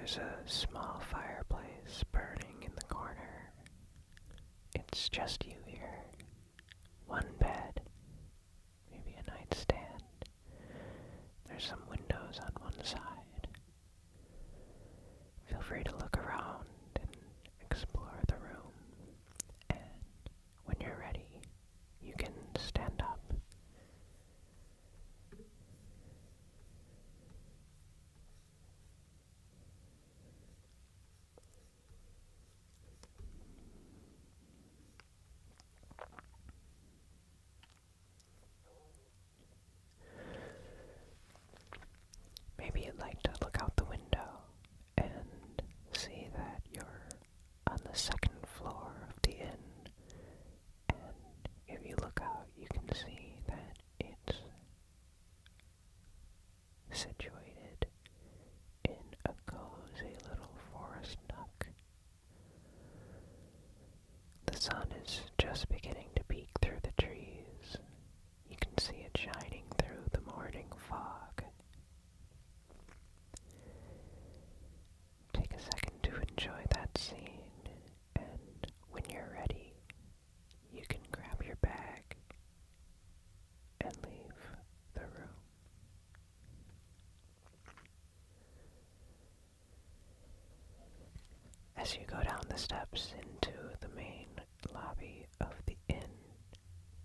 There's a small fireplace burning in the corner. It's just you here. One bed, maybe a nightstand. There's some windows on one side. Feel free to look around and explore the room. And when you're ready, you can stand up. Maybe you'd like to look out the window and see that you're on the second floor of the inn. And if you look out, you can see that it's situated in a cozy little forest nook. The sun is just beginning to peek through the trees. You can see it shining through the morning fog. Take a second to enjoy that scene, and when you're ready, you can grab your bag and leave the room. As you go down the steps into the main lobby of the inn,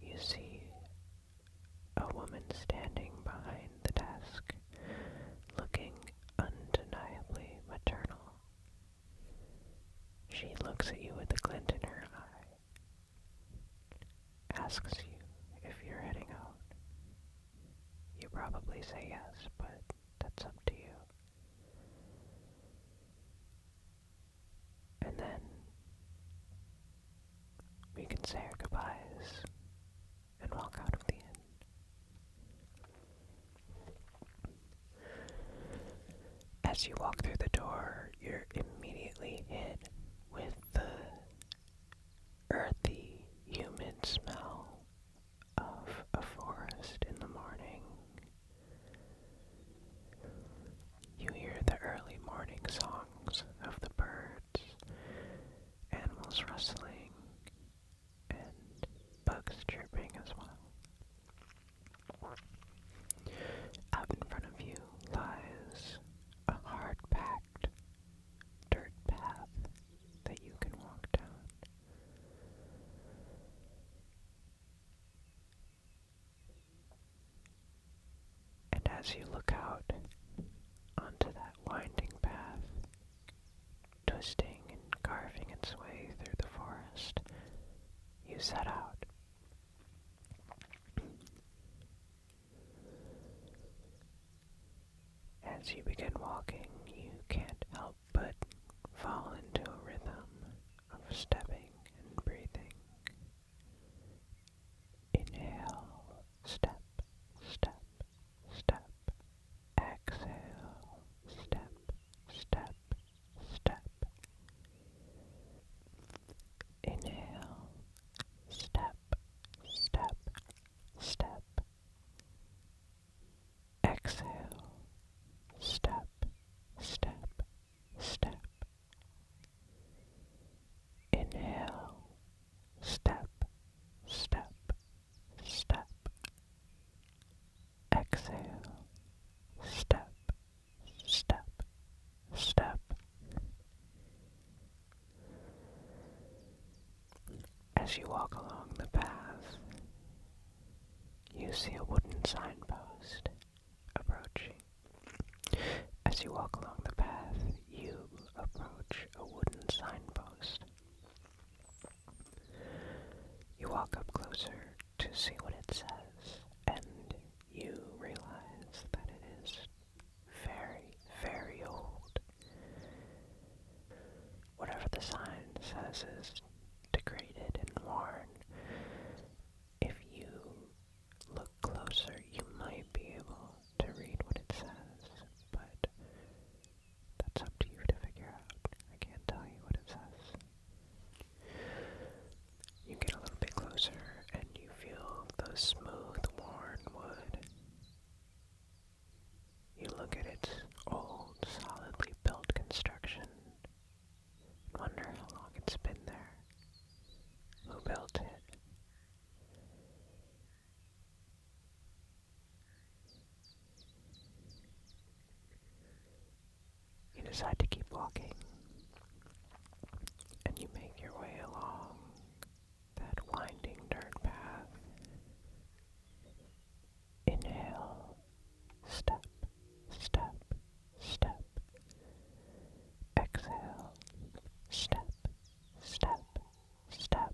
you see a woman standing behind the desk, looking undeniably maternal. She looks at you with a glint in her eye, asks you if you're heading out. You probably say yes, but that's up to you. And then we can say our goodbyes and walk out of the inn. As you walk through the door, you're immediately hit with the earthy, humid smell of a forest in the morning. You hear the early morning songs of the birds, animals rustling, and bugs chirping as well. Out in front of you lies a hard-packed dirt path that you can walk down. And as you look out onto that winding path, twisting and carving its way through the forest, you set out. As you begin walking, you can't help but fall into a rhythm of stepping and breathing. Inhale, step, step, step. Exhale, step, step, step. Inhale, step, step, step. Exhale, step, step, step. Inhale, step, step, step. Exhale, step, step, step. As you walk along the path, you see a wooden signpost approaching. As you walk along the path, you approach a wooden signpost. You walk up closer to see what it says, and you realize that it is very, very old. Whatever the sign says is degraded and worn. If you look closer, you might be able to read what it says, but that's up to you to figure out. I can't tell you what it says. You get a little bit closer and you feel the smooth, worn wood. You look at its old, solidly built construction. decide to keep walking, and you make your way along that winding dirt path. Inhale, step, step, step. Exhale, step, step, step.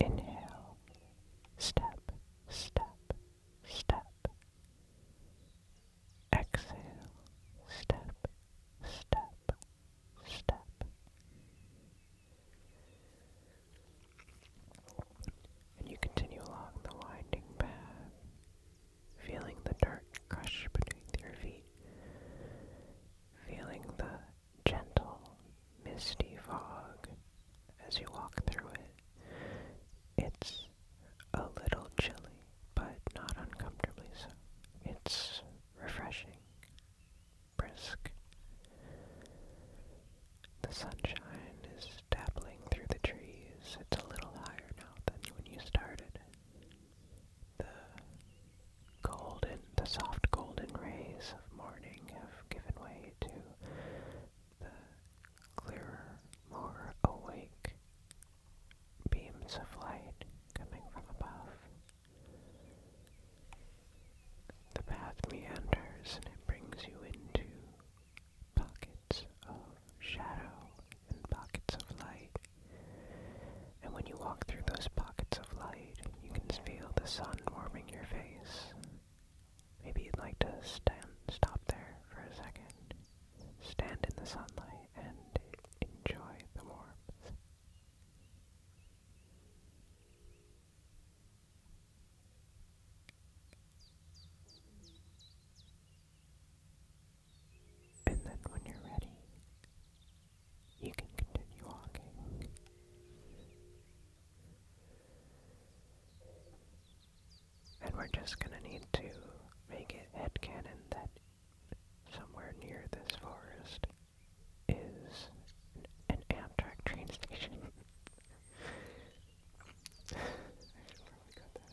Inhale, step, step, step. Exhale, step, step, step. And you continue along the winding path, feeling the dirt crush beneath your feet, feeling the gentle, misty fog as you walk through it. It's a little chilly, but not uncomfortably so. It's refreshing, brisk. The sunshine is dappling through the trees. It's a little higher now than when you started. The soft golden rays of morning have given way to the clearer, more awake beams of light coming from above. The path meanders and it brings you into pockets of shadow and pockets of light. And when you walk through those pockets of light, you can feel the sun warming your face. Maybe you'd like to stop there for a second, stand in the sunlight, and enjoy the warmth. And then when you're ready, you can continue walking. And we're just gonna need to make it headcanon that somewhere near this forest is an Amtrak train station. I should probably cut that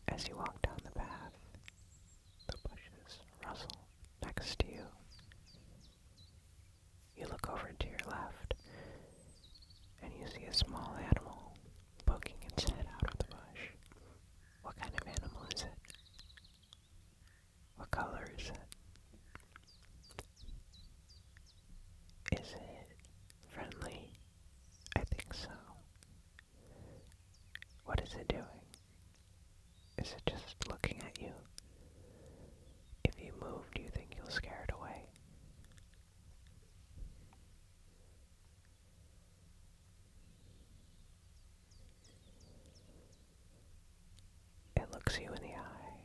out. As you walk down the path, the bushes rustle next to you. You look over to your left, and you see a small animal poking its head out of the bush. What kind of animal is it? What color is it? Is it friendly? I think so. What is it doing? Is it just looking at you? If you move, do you think you'll scare it away? It looks you in the eye,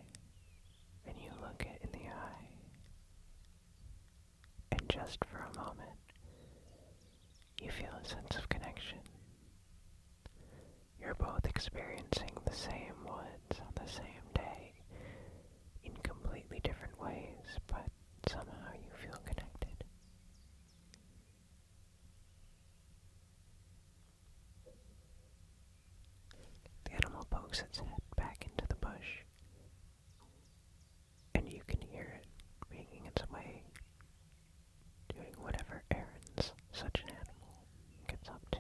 and you look it in the eye, and just for a moment, you feel a sense of connection. You're both experiencing the same woods on the same day, in completely different ways, but somehow you feel connected. The animal pokes its head back into the bush, and you can hear it making its way, doing whatever errands such an animal gets up to.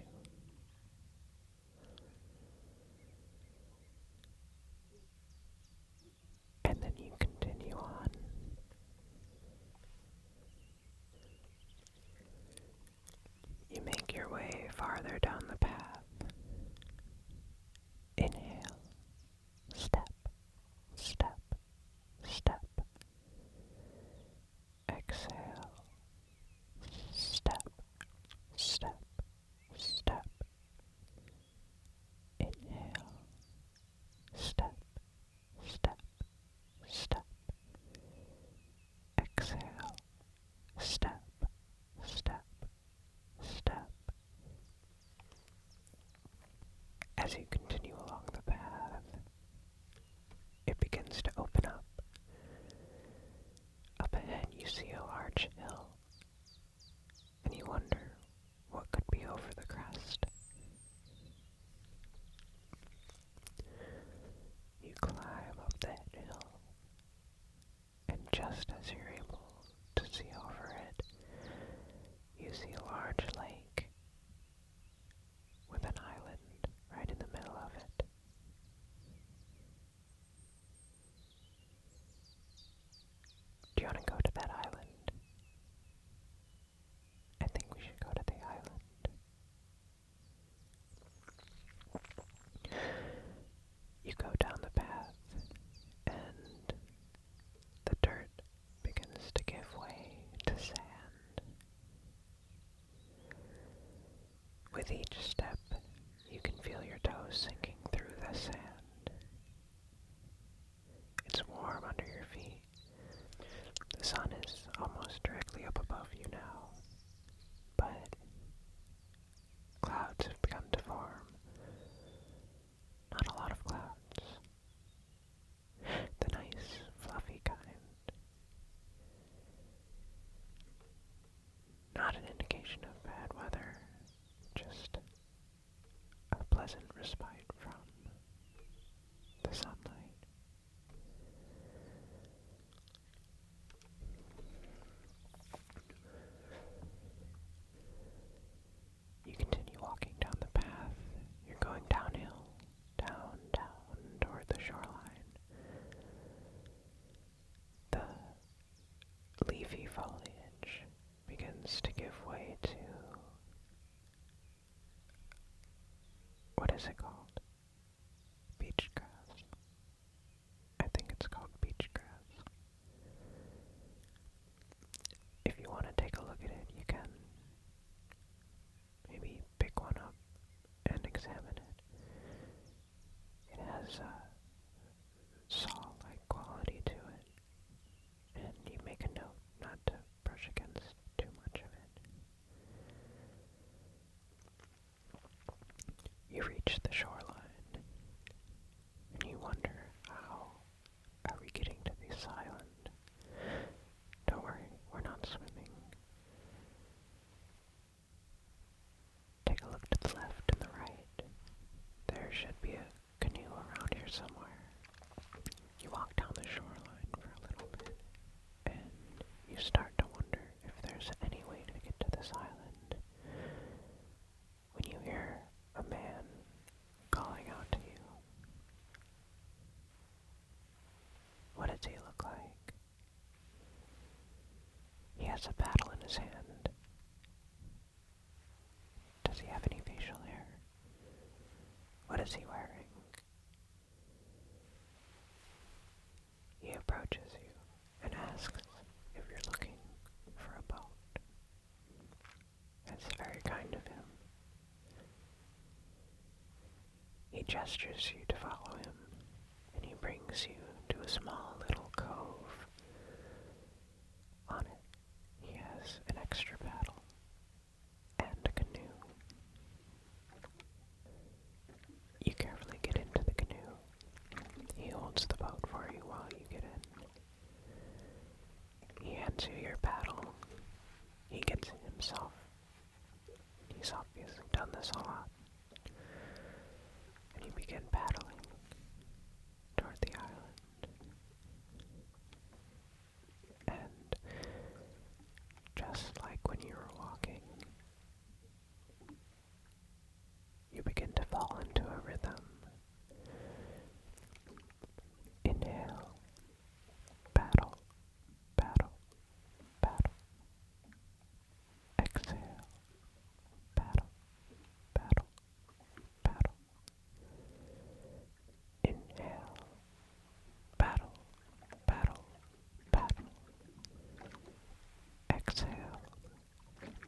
up above you now, but clouds have begun to form. Not a lot of clouds. The nice, fluffy kind. Not an indication of bad weather, just a pleasant respite from the sunlight. You continue walking down the path. You're going downhill, down toward the shoreline. The leafy foliage begins to give way to, what is it called? Beach grass. I think it's called beach grass. If you want to take a look at it, you can. Maybe pick one up and examine it. It has a saw-like quality to it, and you make a note not to brush against too much of it. You reach the shoreline, and you wonder, how are we getting to this island? Don't worry, we're not swimming. Take a look to the left and the right. There should be a canoe around here somewhere. You walk down the shoreline for a little bit, and you start to wonder if there's any way to get to this island, when you hear a man calling out to you. What does he look like? He has a paddle in his hand. Does he have any facial hair? What is he wearing? He approaches you and asks if you're looking for a boat. That's very kind of him. He gestures you to follow him, and he brings you to a small little cove. On it, he has an extra paddle and a canoe. You carefully get into the canoe. He holds the boat for you while you get in. He hands you your paddle. He gets it himself. He's obviously done this a lot. And you begin paddling toward the island. And just like when you were walking, you begin to fall into a rhythm. Inhale, paddle, paddle, paddle. Exhale, paddle, paddle, paddle. Inhale, paddle, paddle, paddle. Exhale,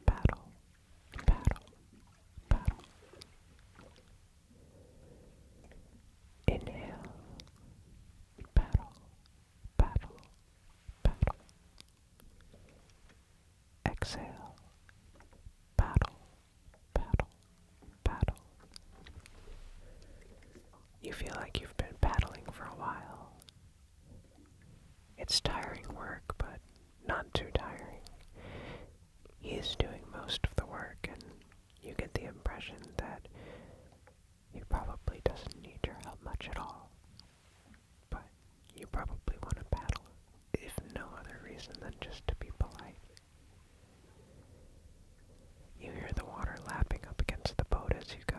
paddle, paddle, paddle. Inhale, paddle, paddle, paddle. Exhale, paddle, paddle, paddle. You feel like you've been paddling for a while. It's tiring work, but not too tiring. He's doing most of the work, and you get the impression that he probably doesn't need your help much at all. But you probably want to paddle, if no other reason than just to be polite. You hear the water lapping up against the boat as you go.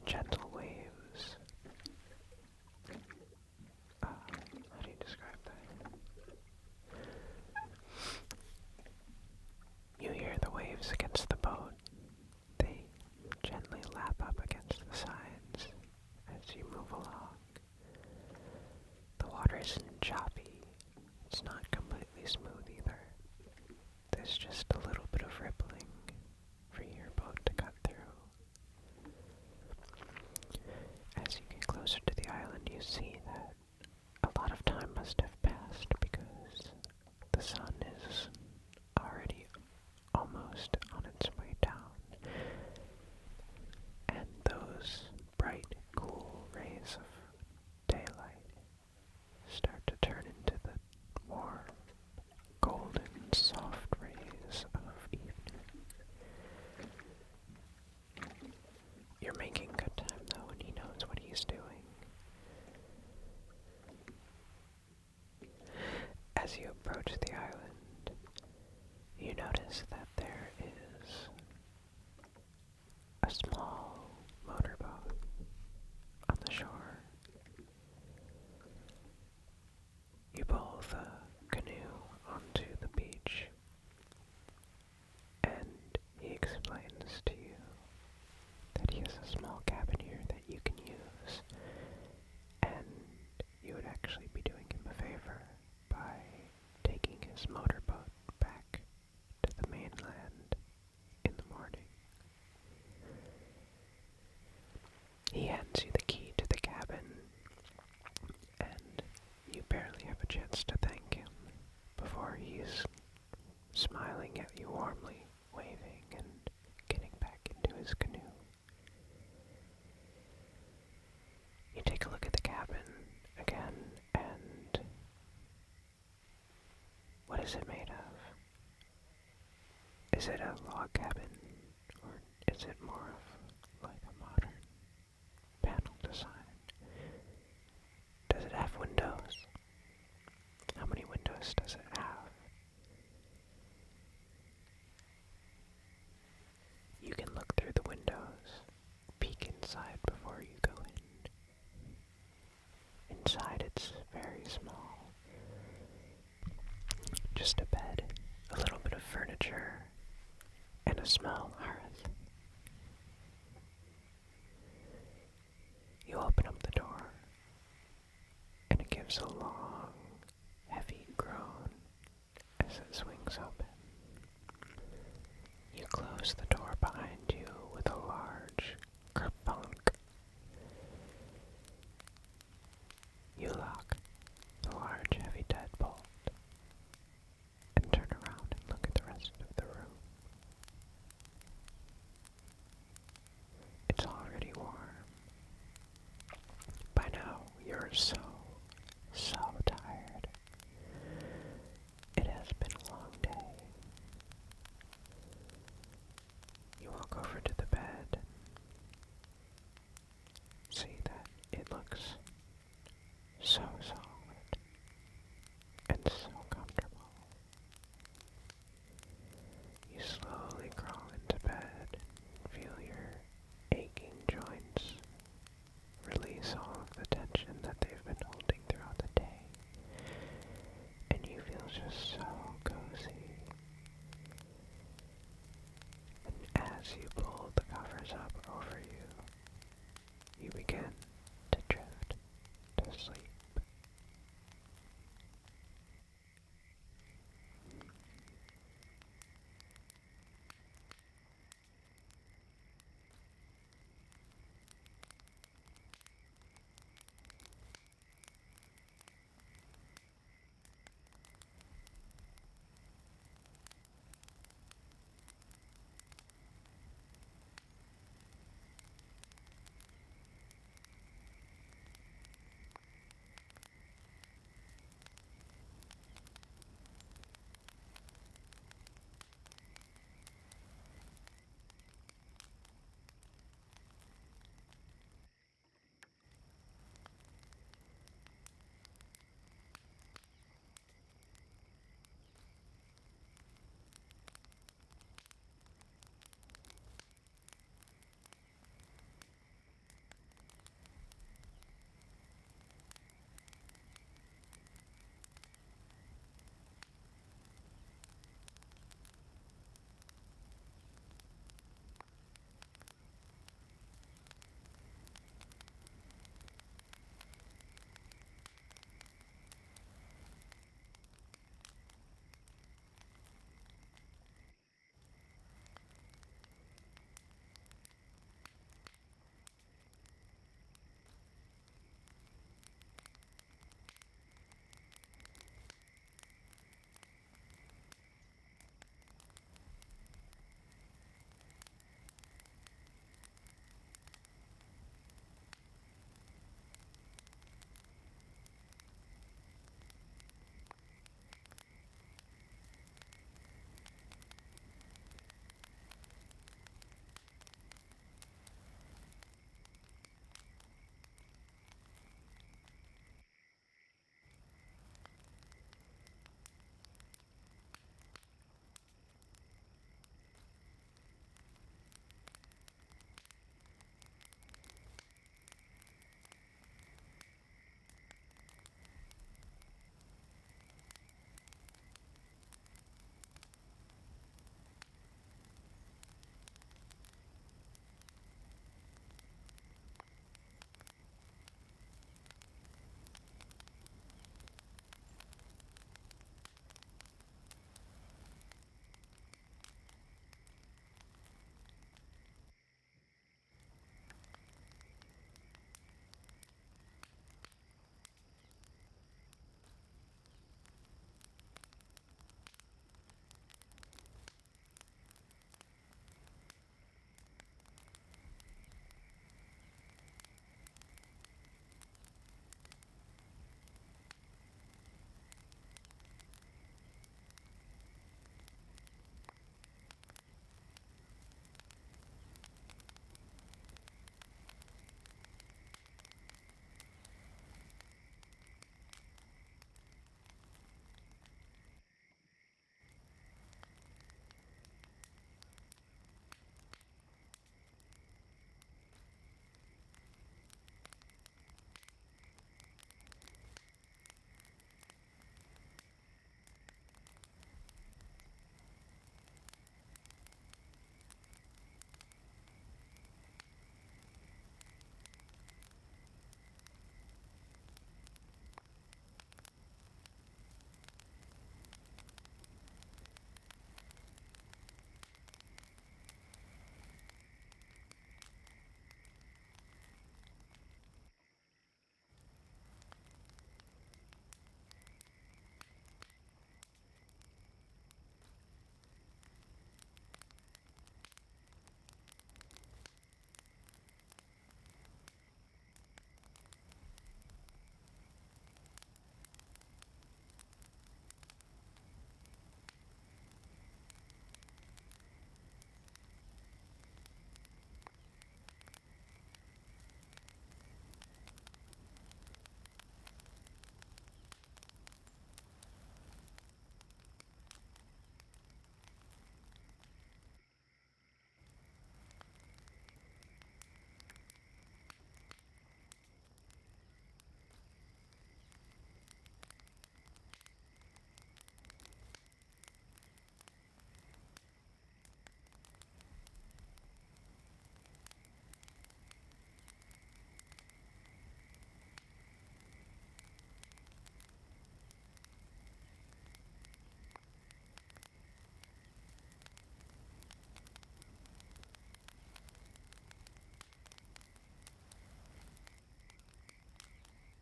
Gentle waves. How do you describe that? You hear the waves against the boat. They gently lap up against the sides, approach the island, you notice that there is a small motorboat on the shore. You pull the canoe onto the beach, and he explains to you that he has a small cabin here that you can use, and you would actually be doing him a favor by taking his motorboat back to the mainland in the morning. He hands you the key to the cabin, and you barely have a chance to thank him before he's smiling at you warmly, waving, and getting back into his canoe. You take a look at the cabin again, and what is it made of? Is it a log cabin, or is it more of like a modern panel design? Does it have windows? How many windows does it have? You can look through the windows, peek inside before you go in. Inside it's very small. Just a bed, a little bit of furniture, and a small hearth. You open up the door, and it gives a long, heavy groan as it swings open. You close the door behind you with a large kerplunk. You lock the large, heavy deadbolt and turn around and look at the rest of the room. It's already warm. By now, you're so